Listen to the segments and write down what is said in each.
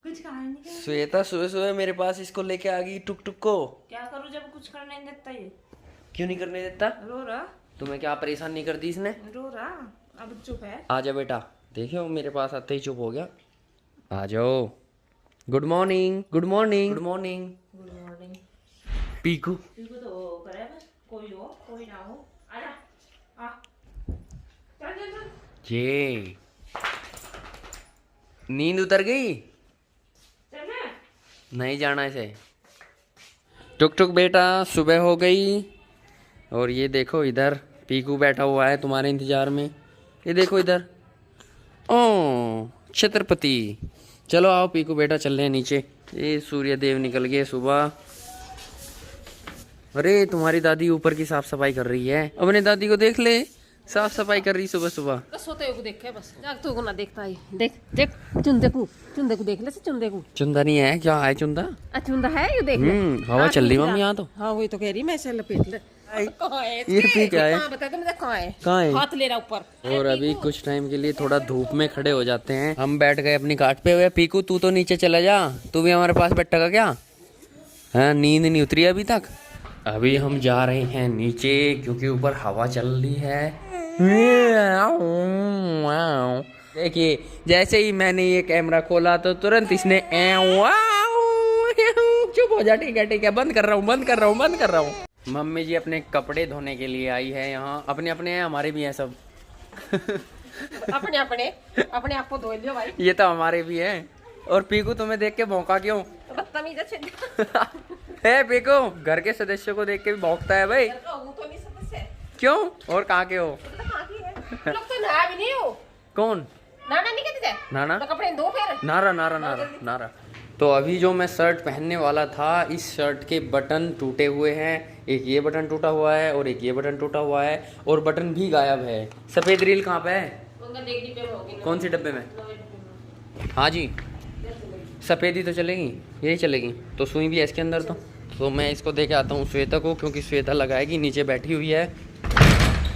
कुछ कहा नहीं क्या? श्वेता सुबह सुबह मेरे पास इसको लेके आ गई टुक टुक को। क्या करूँ जब कुछ करने नहीं देता ये? क्यों नहीं करने देता? रो रहा। तुम्हें क्या परेशान नहीं कर दी इसने? रो रहा। अब चुप है। आ जा बेटा। देखियो मेरे पास आते ही चुप हो गया। आ जाओ। Good morning good morning good morning. Good morning. Piku Piku तो करे बस, कोई हो कोई ना हो। आजा आ। चल चल चल ये नींद उतर गई? चल ना। नहीं जाना इसे। टुक टुक बेटा सुबह हो गई। और ये देखो इधर पीकू बैठा हुआ है तुम्हारे इंतजार में। ये देखो इधर। ओ छत्रपति। चलो आओ पीकू बेटा चल रहे हैं नीचे। ये सूर्य देव निकल गए सुबह। अरे तुम्हारी दादी ऊपर की साफ सफाई कर रही है। अपने दादी को देख ले, साफ सफाई कर रही सुबह सुबह। बस सोते हुए देखे बस जाग तो को ना देखता है। देख देख चुंदे को देख ले से चुंदे को। चुंदा नहीं है क्या है चुंदा? चुंदा है ये देख ले। हवा चल रही मम्मी यहाँ तो। हाँ वही तो कह रही मैं, ऐसे लपेट ले। कहाँ है ये पी क्या है? बता दे मुझे कहाँ है? कहाँ है? हाथ ले रहा ऊपर। और अभी कुछ टाइम के लिए थोड़ा धूप में खड़े हो जाते हैं। हम बैठ गए अपनी काट पे हुए। पीकू तू तो नीचे चला जा, तू भी हमारे पास बैठा का क्या? हाँ नींद नहीं उतरी अभी तक। अभी हम जा रहे हैं नीचे क्योंकि ऊपर हवा चल रही है। देखिए जैसे ही मैंने ये कैमरा खोला तो तुरंत इसने चुप हो जा। ठीक है बंद कर रहा हूँ। मम्मी जी अपने कपड़े धोने के लिए आई है यहाँ। अपने अपने हैं, हमारे भी हैं सब। अपने आप को धो लियो भाई। ये तो हमारे भी हैं। और पीकू तुम्हें देख के भौंका क्यों? बदतमीज है पीकू घर के सदस्यों को देख के भी भौंकता है भाई। तो नहीं सदस्य क्यों? और कहाँ के हो? लोग तो नहा भी नहीं हो। कौन? नाना नहीं कहते थे? नाना तो कपड़े धो फिर। नारा। तो अभी जो मैं शर्ट पहनने वाला था, इस शर्ट के बटन टूटे हुए हैं। एक ये बटन टूटा हुआ है और एक ये बटन टूटा हुआ है और बटन भी गायब है। सफेद रील कहाँ पे है? कौन सी डब्बे में? हाँ जी सफेद ही तो चलेगी, यही चलेगी। तो सुई भी है इसके अंदर। तो मैं इसको दे के आता हूँ श्वेता को, क्योंकि श्वेता लगाएगी, नीचे बैठी हुई है।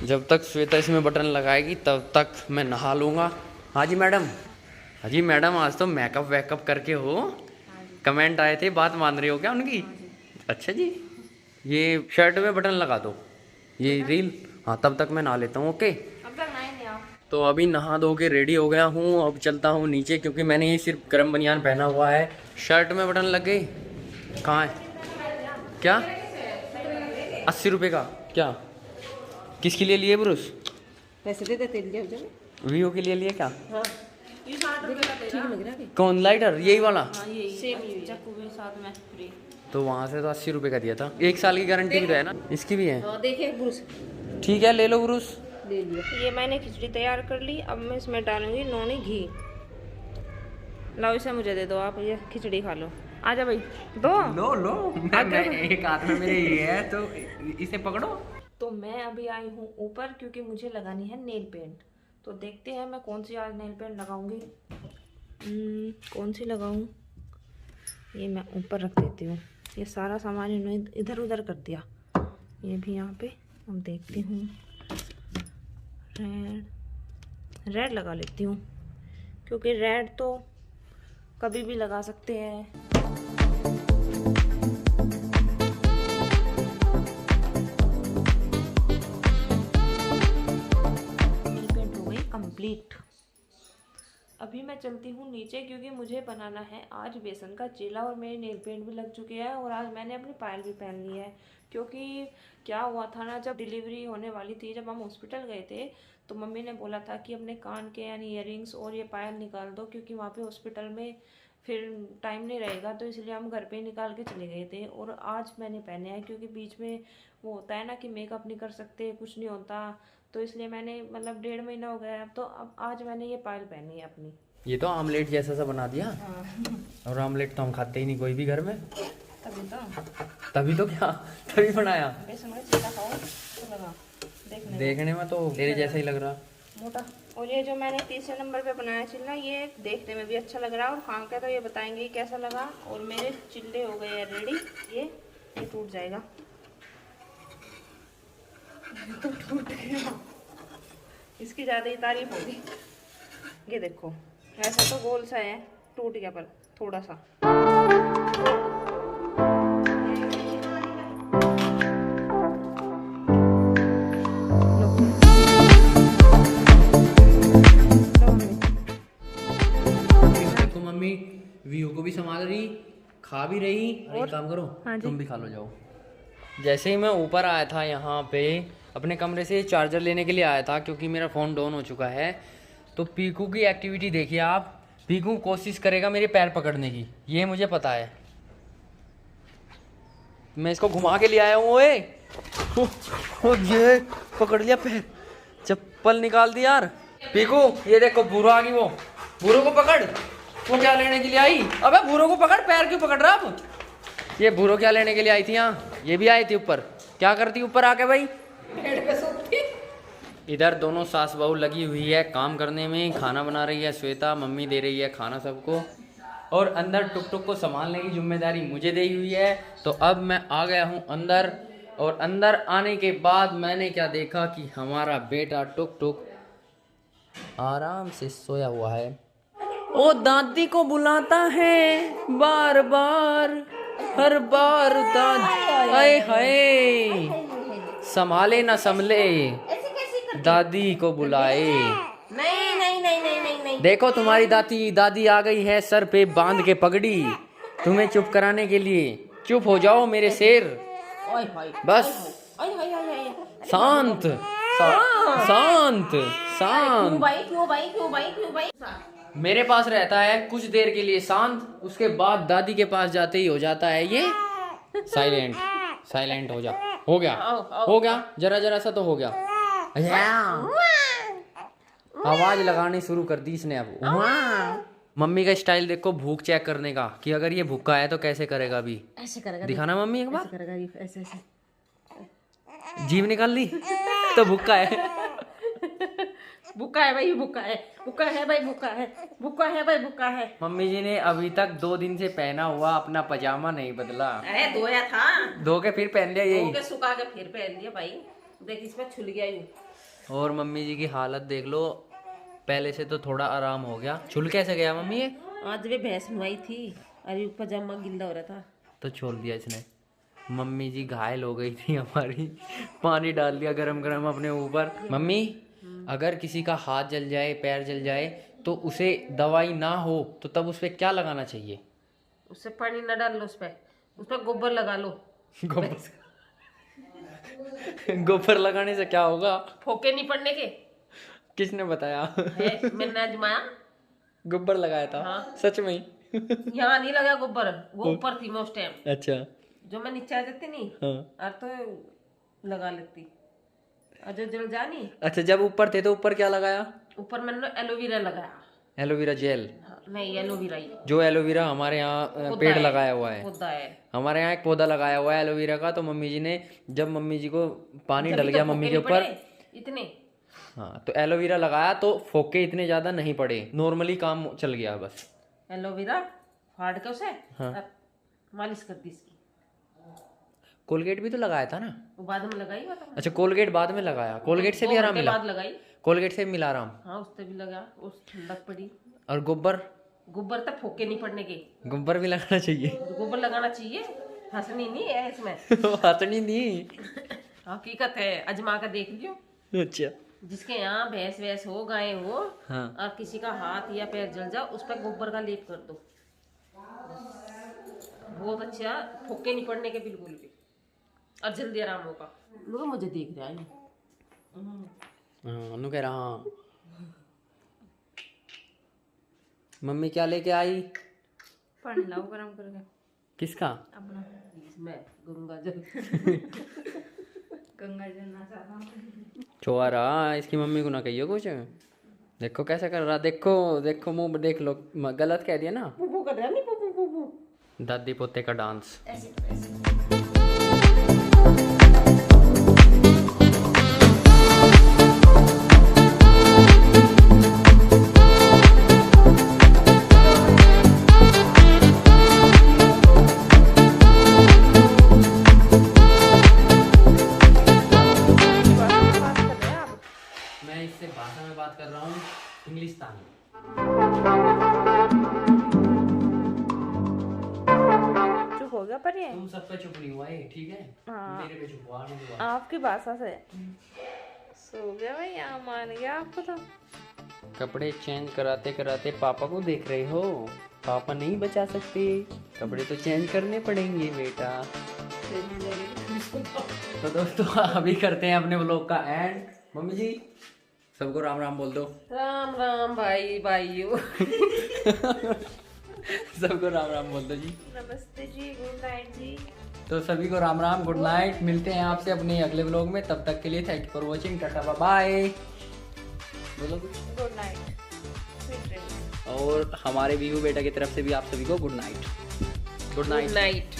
जब तक श्वेता इसमें बटन लगाएगी तब तक मैं नहा लूँगा। हाँ जी मैडम आज तो मेकअप वेकअप करके हो। कमेंट आए थे, बात मान रही हो क्या उनकी? अच्छा जी। ये शर्ट में बटन लगा दो, ये रील। हाँ तब तक मैं नहा लेता हूँ। ओके अब तक नहाए नहीं आप? तो अभी नहा धो के रेडी हो गया हूँ। अब चलता हूँ नीचे क्योंकि मैंने ये सिर्फ गर्म बनियान पहना हुआ है। शर्ट में बटन लग गई। कहाँ है? क्या 80 रुपये का? क्या किसके लिए लिए ब्रूस? पैसे दे देते लिए वीवो के लिए लिए क्या? हाँ ये 60 रुपए का दे ठीक रहा। लग रहा है। कौन लाइटर? यही वाला? हाँ ये सेम ही चाकू के साथ में फ्री। तो वहाँ से तो 80 रुपये का दिया था। 1 साल की गारंटी भी तो है ना? इसकी भी है। हाँ देखे ब्रूस ठीक है ले लो ब्रूस। ले लिया। ये मैंने खिचड़ी तैयार कर ली। अब मैं इसमें डालूंगी नोनी घी। लाओ इसे मुझे दे दो, आप ये खिचड़ी खा लो। आजा भाई दो। लो मैं एक हाथ में मेरे ये है तो इसे पकड़ो। तो मैं अभी आई हूँ ऊपर क्योंकि मुझे लगानी है नेल पेंट। तो देखते हैं मैं कौन सी आज नेल पेंट लगाऊंगी। कौन सी लगाऊं? ये मैं ऊपर रख देती हूँ। ये सारा सामान इन्होंने इधर उधर कर दिया। ये भी यहाँ पे। अब देखती हूँ रेड लगा लेती हूँ क्योंकि रेड तो कभी भी लगा सकते हैं। पेंट हो गई कंप्लीट। अभी मैं चलती हूँ नीचे क्योंकि मुझे बनाना है आज बेसन का चीला और मेरे नेल पेंट भी लग चुके हैं और आज मैंने अपनी पायल भी पहन ली है। क्योंकि क्या हुआ था ना, जब डिलीवरी होने वाली थी, जब हम हॉस्पिटल गए थे तो मम्मी ने बोला था कि अपने कान के यानी ईयरिंग्स और ये पायल निकाल दो क्योंकि वहाँ पे हॉस्पिटल में फिर टाइम नहीं रहेगा। तो इसलिए हम घर पे ही निकाल के चले गए थे और आज मैंने पहने हैं क्योंकि बीच में वो होता है ना कि मेकअप नहीं कर सकते, कुछ नहीं होता। तो इसलिए मैंने मतलब 1.5 महीना हो गया अब। तो अब आज मैंने ये पायल पहनी है अपनी। ये तो आमलेट जैसा सा बना दिया। और आमलेट तो हम खाते ही नहीं कोई भी घर में। तभी तो क्या तभी बनाया। बेसन का चीला खाओ तो लगा देखने में तो तेरे जैसा ही लग रहा मोटा। और ये जो मैंने तीसरे नंबर पे बनाया चिल्ला, ये देखने में भी अच्छा लग रहा है और खा के तो ये बताएंगे कैसा लगा। और मेरे चिल्ले हो गए हैं रेडी। ये टूट जाएगा। तो टूट गया, इसकी ज़्यादा ही तारीफ होगी। ये देखो ऐसा तो गोल सा है, टूट गया पर थोड़ा सा। देखो मम्मी व्यू को भी संभाल रही, खा भी रही। और एक काम करो, हाँ तुम भी खा लो, जाओ। जैसे ही मैं ऊपर आया था यहाँ पे अपने कमरे से चार्जर लेने के लिए आया था, क्योंकि मेरा फ़ोन डाउन हो चुका है। तो पीकू की एक्टिविटी देखिए आप। पीकू कोशिश करेगा मेरे पैर पकड़ने की, ये मुझे पता है। मैं इसको घुमा के ले आया हूँ। ओए ये पकड़ लिया पैर, चप्पल निकाल दी यार। पीकू ये देखो बूरो आ गई, वो बूरो को पकड़। वो क्या लेने के लिए आई? अबे बूरो को पकड़, पैर क्यों पकड़ रहा अब? ये बूरो क्या लेने के लिए आई थी यहाँ? ये भी आई थी ऊपर। क्या करती ऊपर आके भाई? पेड़ पे सोती। इधर दोनों सास बहू लगी हुई है काम करने में। खाना बना रही है श्वेता, मम्मी दे रही है खाना सबको, और अंदर टुक टुक को संभालने की जिम्मेदारी मुझे दी हुई है। तो अब मैं आ गया हूँ अंदर, और अंदर आने के बाद मैंने क्या देखा कि हमारा बेटा टुक टुक आराम से सोया हुआ है। ओ दादी को बुलाता है बार बार, हर बार दादी। हाय हाय, संभाले ना संभले, दादी को बुलाए। नहीं नहीं नहीं नहीं नहीं नहीं। देखो तुम्हारी दादी आ गई है, सर पे बांध के पगड़ी तुम्हें चुप कराने के लिए। चुप हो जाओ मेरे शेर, बस शांत शांत शांत। क्यों भाई क्यों भाई क्यों भाई क्यों भाई? मेरे पास रहता है कुछ देर के लिए शांत, उसके बाद दादी के पास जाते ही हो जाता है ये साइलेंट। साइलेंट हो जा। हो गया हो गया, जरा जरा सा तो हो गया। आवाज लगानी शुरू कर दी इसने अब। मम्मी का स्टाइल देखो भूख चेक करने का, कि अगर ये भूखा है तो कैसे करेगा अभी। ऐसे करेगा, दिखाना मम्मी एक बार। ऐसे करेगा ये, ऐसे ऐसे। जीभ निकाल ली तो भूखा है। भूखा है भाई, भूखा है, भूखा है भाई, भूखा है, भूखा है भाई, भूखा है। मम्मी जी ने अभी तक 2 दिन से पहना हुआ अपना पजामा नहीं बदला। अरे धोया था, धो के फिर पहन लिया धो यही। के सुखा के फिर पहन लिया भाई। देख इसमें छुल गया यूं। और मम्मी जी की हालत देख लो, पहले से तो थोड़ा आराम हो गया। छुल कैसे गया मम्मी ये? आज वे भैंस नुआई थी, अरे पजामा गिल्ला हो रहा था तो छोड़ दिया इसने। मम्मी जी घायल हो गई थी हमारी, पानी डाल दिया गरम गरम अपने ऊपर। मम्मी अगर किसी का हाथ जल जाए, पैर जल जाए, तो उसे दवाई ना हो तो तब उस पर क्या लगाना चाहिए? उससे पानी न डाल लो, उस पर गोबर लगा लो। गोबर लगाने से क्या होगा? फोके नहीं पड़ने के। किसने बताया? मैंने आजमाया, गोबर लगाया था। हाँ। सच में? यहाँ नहीं लगा गोबर, वो ऊपर थी मैं उस टाइम। अच्छा। जो मैं नीचे आ जाती नहीं, हाँ। और तो लगा लेती, और जो जल जानी। अच्छा, जब ऊपर थे तो ऊपर क्या लगाया? ऊपर मैंने एलोवेरा लगाया। Aloe vera gel? हाँ, नहीं एलोवेरा ही। जो एलोवेरा हमारे यहाँ पेड़ लगाया हुआ है, पौधा है हमारे यहाँ एक पौधा लगाया हुआ है एलोवेरा का। तो मम्मी जी ने, जब मम्मी जी को पानी डल जब गया तो मम्मी फोके के नहीं ऊपर, पड़े इतने। हाँ, तो एलोवेरा लगाया तो फोके इतने ज्यादा नहीं पड़े, नॉर्मली काम चल गया बस। एलोवेरा फाड़ के उसे हाँ। और मालिश कर दी इसकी। कोलगेट भी तो लगाया था ना? वो बाद में लगाई हुआ था। अच्छा, कोलगेट बाद में लगाया। कोलगेट से भी 2 आराम घंटे मिला? बाद लगाई। कोलगेट से मिला आराम? हाँ उससे भी लगा, उस ठंडक पड़ी। और गोबर? गोबर तक फोके नहीं पड़ने के। गोबर भी लगाना चाहिए? गोबर लगाना चाहिए, हंसनी नहीं है इसमें। हंसनी नहीं, हकीकत है, अजमा कर देख लियो। अच्छा। जिसके यहाँ भैंस वैस हो, गाय हो, हाँ। और किसी का हाथ या पैर जल जाओ, उस पर गोबर का लेप कर दो, बहुत अच्छा, फोके नहीं पड़ने के बिल्कुल भी, और जल्दी आराम होगा। लोग मुझे देख रहा है। हाँ, अनु कह रहा। हाँ। मम्मी क्या लेके आई? पानी लाओ गरम करके। किसका? अपना। इसमें गंगा जल। गंगा जल ना चाहता। छोरा, इसकी मम्मी को ना कहियो कुछ। देखो कैसा कर रहा, देखो देखो मुंह देख लो, गलत कह दिया ना। पुपू कर रहा नहीं, पुपू पुपू। दादी पोते का डांस। ऐसे ऐसे। मैं इससे भाषा में बात कर रहा हूँ, इंग्लिश तानी। ये तुम सब पे चुप नहीं हुआ है, ठीक है? हाँ। मेरे पे चुप हुआ, आने दो। आपकी भाषा से सो गया भाई, यहाँ मान गया आपको तो। कपड़े चेंज कराते कराते पापा को देख रहे हो? पापा नहीं बचा सकते, कपड़े तो चेंज करने पड़ेंगे बेटा। तो दोस्तों अभी करते हैं अपने व्लॉग का एंड। मम्मी जी सबको राम राम बोल दो। राम राम भाई भाइयों। सबको राम राम बोल दो जी। नमस्ते जी, गुड नाइट जी। तो सभी को राम राम, गुड नाइट। मिलते हैं आपसे अपने अगले व्लॉग में, तब तक के लिए thank you for watching, tata bye bye. बोलो कुछ। Good night, sweet dreams. और हमारे वीवू बेटा की तरफ से भी आप सभी को good night. Good night. Night,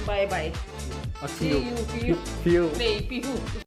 bye bye. See you. See you. See you. नहीं, पीहू।